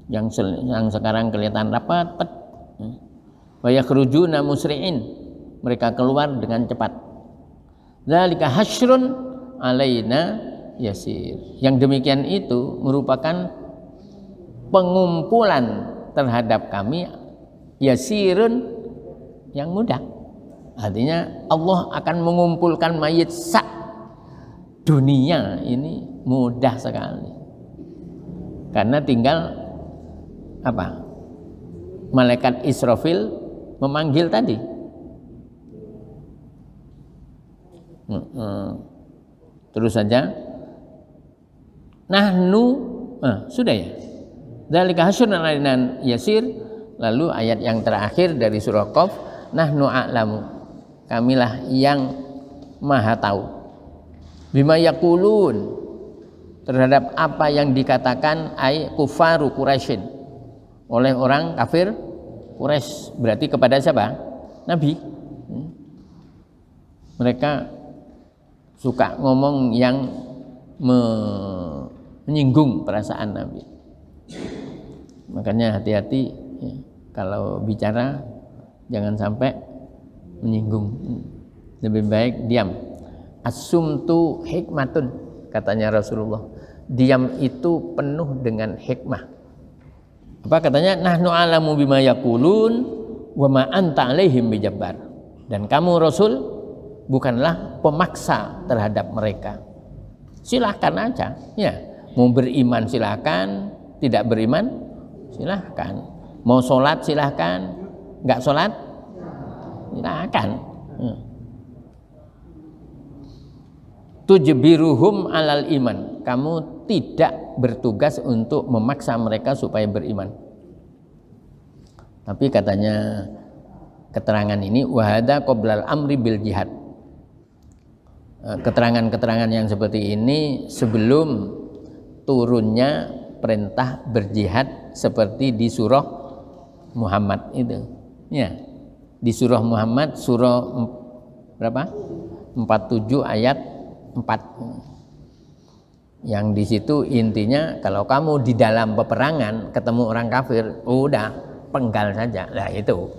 yang sekarang kelihatan rapat, wa yakhrujuna musri'in, mereka keluar dengan cepat. Dzalika hasyrun alaina yasir, yang demikian itu merupakan pengumpulan terhadap kami, yasirun, yang mudah. Artinya Allah akan mengumpulkan mayit sak dunia ini mudah sekali, karena tinggal apa, malaikat Israfil memanggil tadi. Terus saja nahnu, sudah ya, dzalika hasyurun alaina yasir. Lalu ayat yang terakhir dari surah Qaf, nahnu a'lamu, kamilah yang maha tahu, bima yaqulun, terhadap apa yang dikatakan ai kufaru Quraisyin, oleh orang kafir Quraisy, berarti kepada siapa? Nabi. Mereka suka ngomong yang menyinggung perasaan Nabi. Makanya hati-hati, ya, kalau bicara jangan sampai menyinggung. Lebih baik diam. As-sumtu hikmatun, katanya Rasulullah. Diam itu penuh dengan hikmah. Apa katanya? Nahnu alamu bima yaqulun wa ma anta alaihim bijabbar. Dan kamu Rasul bukanlah pemaksa terhadap mereka. Silahkan aja, ya, mau beriman silahkan, tidak beriman silahkan, mau sholat silahkan, nggak sholat silahkan. Tujbiruhum alal iman, kamu tidak bertugas untuk memaksa mereka supaya beriman. Tapi katanya keterangan ini wahada qoblal amri bil jihad, keterangan-keterangan yang seperti ini sebelum turunnya perintah berjihad seperti di surah Muhammad itu, ya, di surah Muhammad surah berapa? 47 ayat 4, yang di situ intinya kalau kamu di dalam peperangan ketemu orang kafir, udah penggal saja lah itu.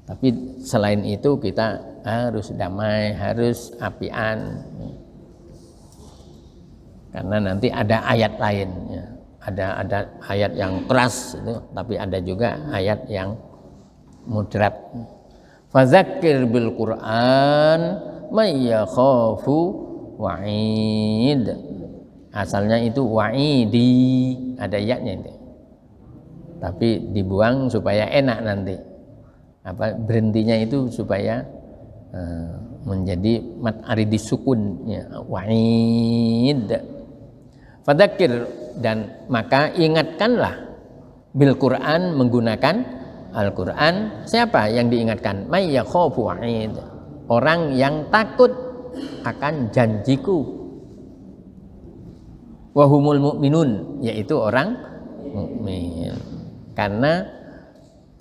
Tapi selain itu kita harus damai, harus apian. karena nanti ada ayat lain ya. Ada ayat yang keras itu, tapi ada juga ayat yang moderat. Fadzakir bil Qur'an may yakhafu wa'id. Asalnya itu wa'idi, ada yaknya itu. Tapi dibuang supaya enak nanti. Berhentinya itu supaya menjadi mat aridis sukun ya, wa'id. Fadzakir, dan maka ingatkanlah bil Quran, menggunakan Al-Quran. Siapa yang diingatkan? May yakhafu wa'id, orang yang takut akan janjiku. Wahumul mu'minun, yaitu orang mukmin. Karena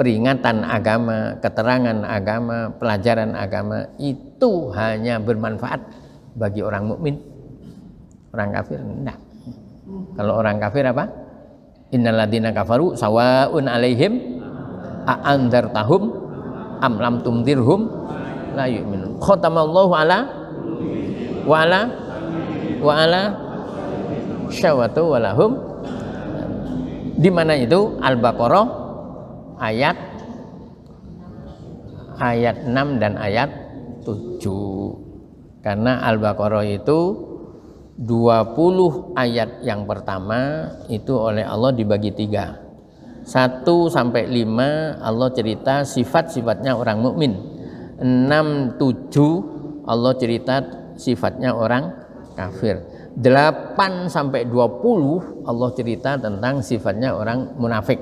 peringatan agama, keterangan agama, pelajaran agama itu hanya bermanfaat bagi orang mukmin. Orang kafir enggak. Kalau orang kafir apa? Innal ladzina kafaru sawaun alaihim a anzartahum am lam tunzirhum la yu'minun. Khatamallahu ala wa ala syawatu walahum. Di mana itu? Al-Baqarah ayat 6 dan ayat 7. Karena Al-Baqarah itu 20 ayat yang pertama itu oleh Allah dibagi 3. 1 sampai 5 Allah cerita sifat-sifatnya orang mukmin. 6, 7 Allah cerita sifatnya orang kafir. 8 sampai 20 Allah cerita tentang sifatnya orang munafik.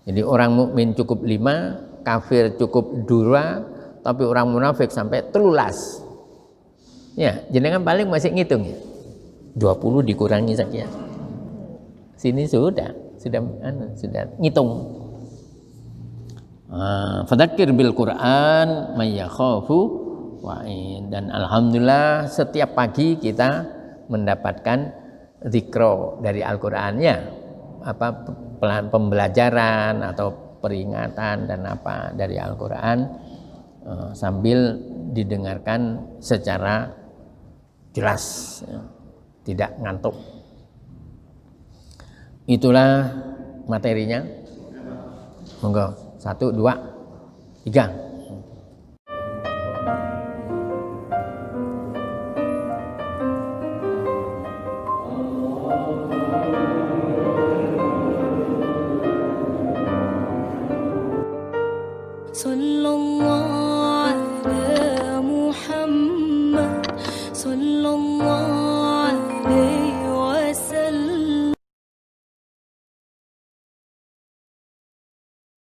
Jadi orang mukmin cukup 5, kafir cukup 2, tapi orang munafik sampai 13. Ya, jenengan paling masih ngitung ya. 20 dikurangi sekian. Sini sudah ngitung. Fadzakir bil Quran may yakhafu wa'id. Dan alhamdulillah setiap pagi kita mendapatkan zikro dari Al-Qur'annya, pembelajaran atau peringatan dan apa dari Al-Qur'an, sambil didengarkan secara jelas, tidak ngantuk. Itulah materinya. Monggo 1, 2, 3. Sallallahu